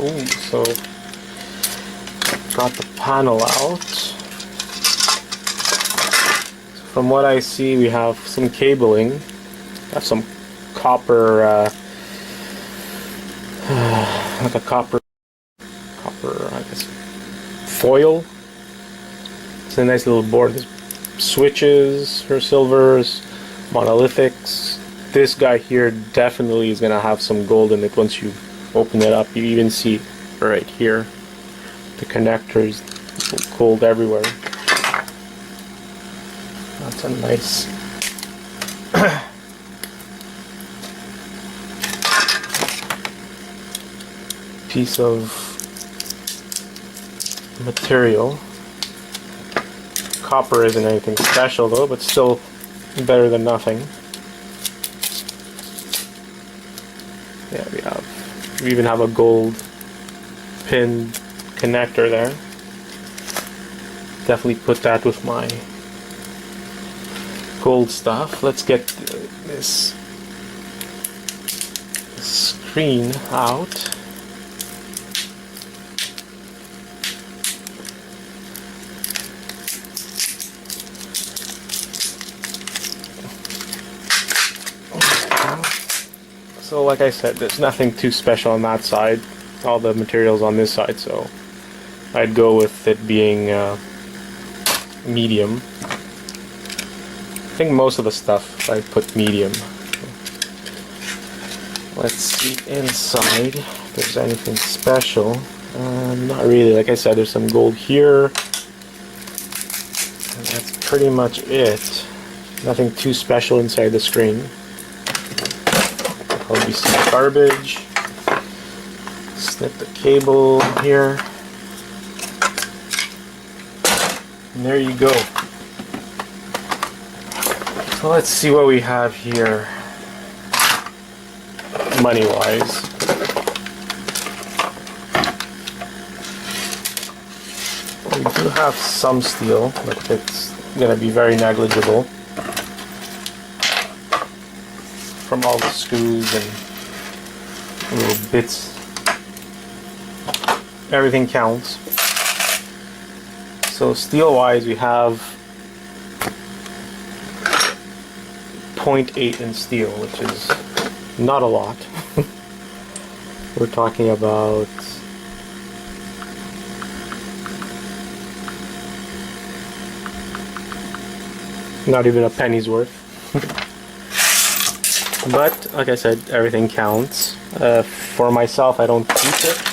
Ooh, so got the panel out. From what I see, we have some cabling. Have some copper, like a copper, I guess, foil. It's a nice little board. There's switches for silvers, monolithics. This guy here definitely is gonna have some gold in it once you open it up. You even see right here the connectors, gold everywhere. That's a nice piece of material. Copper isn't anything special though, but still better than nothing. Yeah, we even have a gold pin connector there. Definitely put that with my gold stuff. Let's get this screen out. So like I said, there's nothing too special on that side. All the materials on this side, so I'd go with it being medium. I think most of the stuff I put medium. Let's see inside if there's anything special. Not really. Like I said, there's some gold here. And that's pretty much it. Nothing too special inside the screen. Probably some garbage. Snip the cable here. And there you go. So let's see what we have here, money-wise. We do have some steel, but it's going to be very negligible from all the screws and little bits. Everything counts. So steel-wise, we have 0.8 in steel, which is not a lot. We're talking about not even a penny's worth. But like I said, everything counts. For myself, I don't keep it.